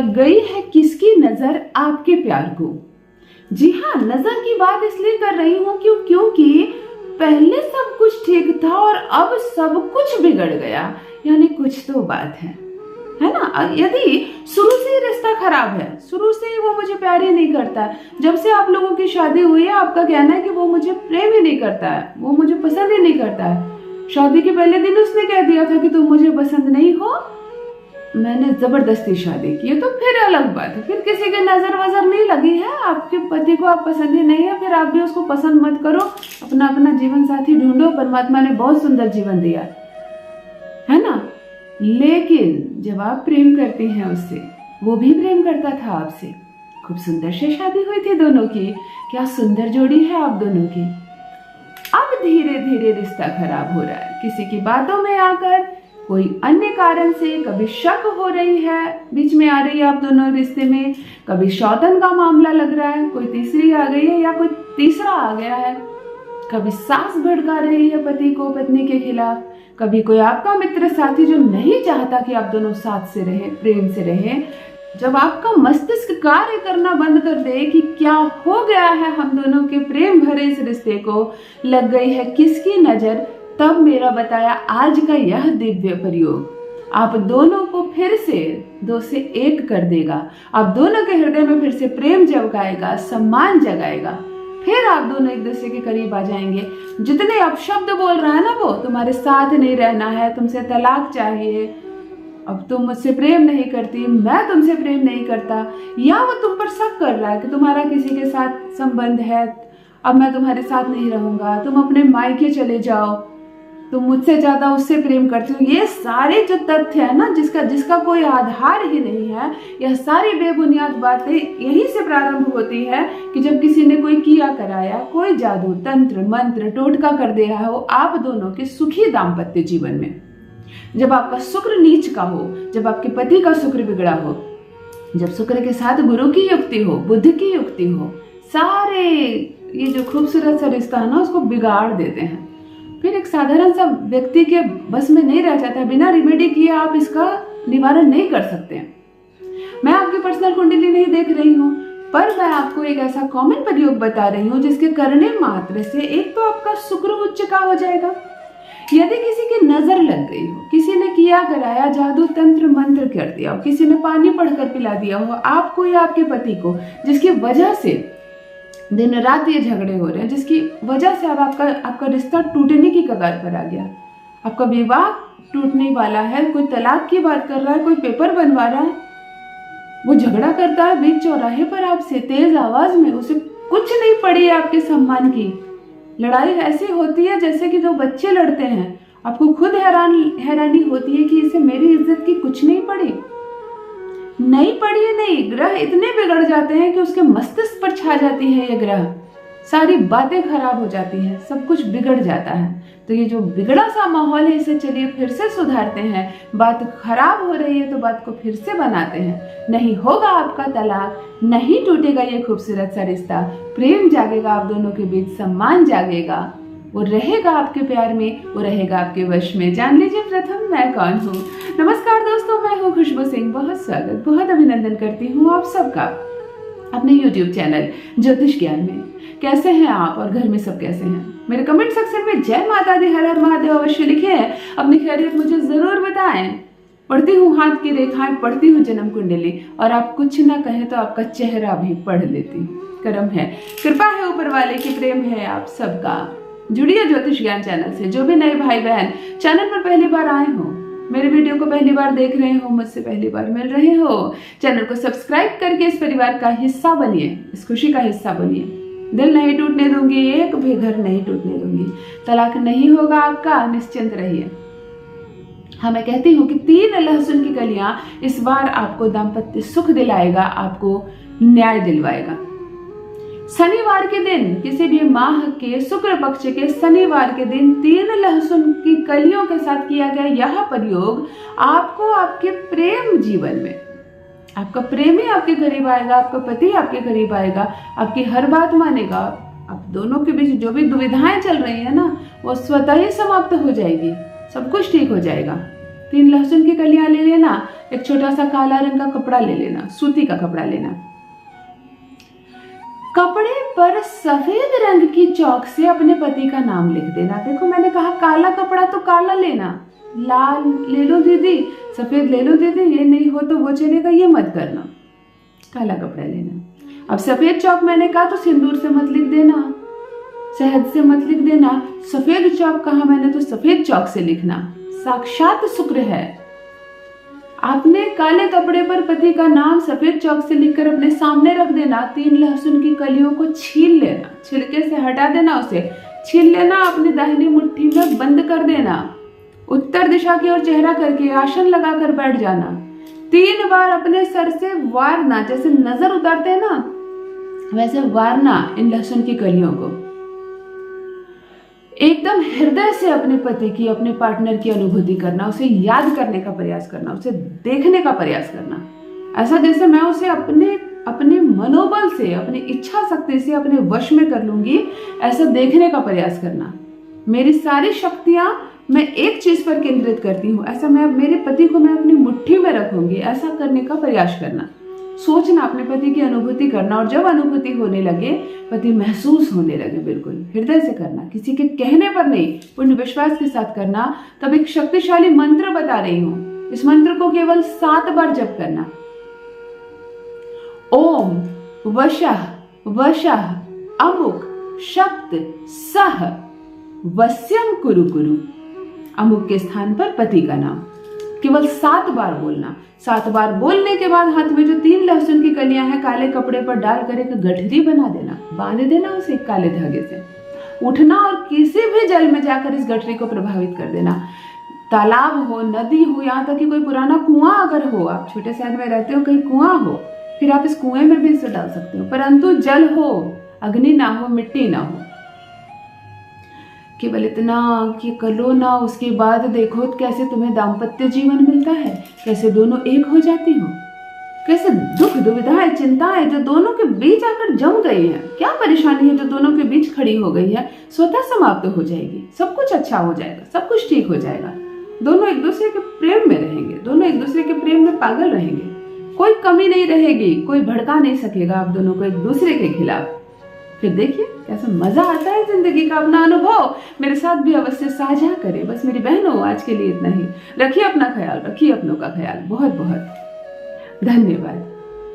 लग गई है किसकी नजर आपके प्यार को। जी हाँ, नजर की बात इसलिए कर रही हूँ क्योंकि पहले सब कुछ ठीक था और अब सब कुछ बिगड़ गया, यानी कुछ तो बात है ना। यदि शुरू से ही रिश्ता खराब है, शुरू से ही वो मुझे प्यार ही नहीं करता है, जब से आप लोगों की शादी हुई है आपका कहना है कि वो मुझे प्रेम ही नहीं करता है, वो मुझे पसंद ही नहीं करता है। शादी के पहले दिन उसने कह दिया था कि तुम मुझे पसंद नहीं हो, मैंने जबरदस्ती शादी की, तो फिर अलग बात है। फिर किसी की नजर वजर नहीं लगी है, आपके पति को आप पसंद ही नहीं है, फिर आप भी उसको पसंद मत करो, अपना अपना जीवन साथी ढूंढो। परमात्मा ने बहुत सुंदर जीवन दिया है ना। लेकिन जब आप प्रेम करती हैं उससे, वो भी प्रेम करता था आपसे, खूब सुंदर से शादी हुई थी दोनों की, क्या सुंदर जोड़ी है आप दोनों की। अब धीरे धीरे रिश्ता खराब हो रहा है, किसी की बातों में आकर, कोई अन्य कारण से, कभी शक हो रही है बीच में आ रही है आप दोनों रिश्ते में, कभी शौतन का मामला लग रहा है, कोई तीसरी आ गई है या कोई तीसरा आ गया है, कभी सास भड़का रही है पति को पत्नी के खिलाफ, कभी कोई आपका मित्र साथी जो नहीं चाहता कि आप दोनों साथ से रहे, प्रेम से रहे। जब आपका मस्तिष्क कार्य करना बंद कर दे कि क्या हो गया है हम दोनों के प्रेम भरे इस रिश्ते को, लग गई है किसकी नजर, तब मेरा बताया आज का यह दिव्य प्रयोग आप दोनों को फिर से दो से एक कर देगा। आप दोनों के हृदय में फिर से प्रेम जगाएगा, सम्मान जगाएगा, फिर आप दोनों एक दूसरे के करीब आ जाएंगे। जितने आप शब्द बोल रहा है ना, वो तुम्हारे साथ नहीं रहना है, तुमसे तलाक चाहिए, अब तुम मुझसे प्रेम नहीं करती, मैं तुमसे प्रेम नहीं करता, या वो तुम पर शक कर रहा है कि तुम्हारा किसी के साथ संबंध है, अब मैं तुम्हारे साथ नहीं रहूंगा, तुम अपने मायके चले जाओ, तुम मुझसे ज्यादा उससे प्रेम करती हो। ये सारे जो तथ्य है ना, जिसका कोई आधार ही नहीं है, यह सारी बेबुनियाद बातें यहीं से प्रारंभ होती है कि जब किसी ने कोई किया कराया, कोई जादू तंत्र मंत्र टोटका कर दे रहा हो आप दोनों के सुखी दाम्पत्य जीवन में। जब आपका शुक्र नीच का हो, जब आपके पति का शुक्र बिगड़ा हो, जब शुक्र के साथ गुरु की युक्ति हो, बुध की युक्ति हो, सारे ये जो खूबसूरत सा रिश्ता है ना उसको बिगाड़ देते हैं। फिर एक साधारण सा व्यक्ति के बस में नहीं रह जाता, बिना रेमेडी किए आप इसका निवारण नहीं कर सकते हैं। मैं आपकी पर्सनल कुंडली नहीं देख रही हूँ, पर मैं आपको एक ऐसा कॉमन प्रयोग बता रही हूँ जिसके करने मात्र से एक तो आपका शुक्र उच्च का हो जाएगा। यदि किसी की नजर लग गई हो, किसी ने किया कराया जादू तंत्र मंत्र कर दिया हो, किसी ने पानी पढ़कर पिला दिया हो आपको या आपके पति को, जिसकी वजह से दिन रात ये झगड़े हो रहे हैं, जिसकी वजह से अब आपका रिश्ता टूटने की कगार पर आ गया, आपका विवाह टूटने वाला है, कोई तलाक की बात कर रहा है, कोई पेपर बनवा रहा है, वो झगड़ा करता है बीच चौराहे पर आपसे तेज आवाज में, उसे कुछ नहीं पड़ी है आपके सम्मान की। लड़ाई ऐसी होती है जैसे कि दो बच्चे लड़ते हैं, आपको खुद हैरानी होती है कि इसे मेरी इज्जत की कुछ नहीं पड़ी। नहीं पड़ी है नहीं, ग्रह इतने बिगड़ जाते हैं कि उसके मस्तिष्क पर छा जाती है ये ग्रह, सारी बातें खराब हो जाती हैं, सब कुछ बिगड़ जाता है। तो ये जो बिगड़ा सा माहौल है इसे चलिए फिर से सुधारते हैं। बात खराब हो रही है तो बात को फिर से बनाते हैं। नहीं होगा आपका तलाक, नहीं टूटेगा ये खूबसूरत सा रिश्ता, प्रेम जागेगा आप दोनों के बीच, सम्मान जागेगा, वो रहेगा आपके प्यार में, वो रहेगा आपके वश में। जान लीजिए प्रथम मैं कौन हूँ। नमस्कार दोस्तों, मैं हूँ खुशबू सिंह। बहुत स्वागत, बहुत अभिनंदन करती हूँ आप सबका अपने YouTube चैनल ज्योतिष ज्ञान में। कैसे हैं आप और घर में सब कैसे हैं? मेरे कमेंट सेक्शन में जय माता दी, हर हर महादेव अवश्य लिखें, अपनी खैरियत मुझे जरूर बताएं। पढ़ती हूँ हाथ की रेखाएं, पढ़ती हूँ जन्म कुंडली, और आप कुछ ना कहें तो आपका चेहरा भी पढ़ लेती। कर्म है, कृपा है ऊपर वाले की, प्रेम है आप सबका। जुड़िए ज्योतिष ज्ञान चैनल से। जो भी नए भाई बहन चैनल पर पहली बार आए हो, मेरे वीडियो को पहली बार देख रहे हो, मुझसे पहली बार मिल रहे हो, चैनल को सब्सक्राइब करके इस परिवार का हिस्सा बनिए, इस खुशी का हिस्सा बनिए। दिल नहीं टूटने दूंगी, एक भी घर नहीं टूटने दूंगी, तलाक नहीं होगा आपका, निश्चिंत रहिए। हाँ, मैं कहती हूँ कि 3 लहसुन की कलियां इस बार आपको दाम्पत्य सुख दिलाएगा, आपको न्याय दिलवाएगा। शनिवार के दिन, किसी भी माह के शुक्ल पक्ष के शनिवार के दिन 3 लहसुन की कलियों के साथ किया गया यह प्रयोग आपको आपके प्रेम जीवन में, आपका प्रेमी आपके करीब आएगा, आपका पति आपके करीब आएगा, आपकी हर बात मानेगा। आप दोनों के बीच जो भी दुविधाएं चल रही है ना, वो स्वतः ही समाप्त हो जाएगी, सब कुछ ठीक हो जाएगा। 3 लहसुन की कलियां ले लेना, एक छोटा सा काला रंग का कपड़ा ले लेना, सूती का कपड़ा लेना। कपड़े पर सफेद रंग की चौक से अपने पति का नाम लिख देना। देखो मैंने कहा काला कपड़ा तो काला लेना, लाल ले लो दीदी, सफेद ले लो दीदी, ये नहीं हो तो वो चलेगा, ये मत करना, काला कपड़ा लेना। अब सफेद चौक मैंने कहा तो सिंदूर से मत लिख देना, शहद से मत लिख देना। सफेद चौक कहा मैंने तो सफेद चौक से लिखना, साक्षात शुक्र है। आपने काले कपड़े पर पति का नाम सफेद चौक से लिखकर अपने सामने रख देना। 3 लहसुन की कलियों को छील लेना, छिलके से हटा देना, उसे छील लेना, अपनी दाहिनी मुट्ठी में बंद कर देना, उत्तर दिशा की ओर चेहरा करके आसन लगाकर बैठ जाना। 3 बार अपने सर से वारना, जैसे नजर उतारते हैं ना वैसे वारना इन लहसुन की कलियों को। एकदम हृदय से अपने पति की, अपने पार्टनर की अनुभूति करना, उसे याद करने का प्रयास करना, उसे देखने का प्रयास करना, ऐसा जैसे मैं उसे अपने मनोबल से, अपनी इच्छा शक्ति से अपने वश में कर लूंगी, ऐसा देखने का प्रयास करना। मेरी सारी शक्तियां मैं एक चीज पर केंद्रित करती हूँ, ऐसा मैं मेरे पति को मैं अपनी मुट्ठी में रखूंगी, ऐसा करने का प्रयास करना। सोचना, अपने पति की अनुभूति करना, और जब अनुभूति होने लगे, पति महसूस होने लगे, बिल्कुल हृदय से करना, किसी के कहने पर नहीं, पूर्ण विश्वास के साथ करना। तब एक शक्तिशाली मंत्र बता रही हूं, इस मंत्र को केवल 7 बार जप करना। ओम वशः वशः अमुक शक्त सह वश्यम कुरु कुरु। अमुक के स्थान पर पति का नाम केवल 7 बार बोलना। 7 बार बोलने के बाद हाथ में जो 3 लहसुन की कलियां हैं काले कपड़े पर डालकर एक गठरी बना देना, बांध देना उसे काले धागे से। उठना और किसी भी जल में जाकर इस गठरी को प्रभावित कर देना। तालाब हो, नदी हो, यहाँ तक कि कोई पुराना कुआं अगर हो, आप छोटे शहर में रहते हो, कहीं कुआं हो, फिर आप इस कुएं में भी इसे डाल सकते हो, परंतु जल हो, अग्नि ना हो, मिट्टी ना हो। केवल इतना कि कर लो ना, उसके बाद देखो कैसे तुम्हें दाम्पत्य जीवन मिलता है, कैसे दोनों एक हो जाती हो, कैसे दुख दुविधाएं चिंताएं जो दोनों के बीच आकर जम गई है, क्या परेशानी है जो दोनों के बीच खड़ी हो गई है, स्वतः समाप्त हो जाएगी। सब कुछ अच्छा हो जाएगा, सब कुछ ठीक हो जाएगा। दोनों एक दूसरे के प्रेम में रहेंगे, दोनों एक दूसरे के प्रेम में पागल रहेंगे, कोई कमी नहीं रहेगी, कोई भड़का नहीं सकेगा आप दोनों को एक दूसरे के खिलाफ। फिर देखिए कैसा मजा आता है जिंदगी का। अपना अनुभव मेरे साथ भी अवश्य साझा करें। बस मेरी बहनों, आज के लिए इतना ही। रखिए अपना ख्याल, रखिए अपनों का ख्याल। बहुत बहुत धन्यवाद।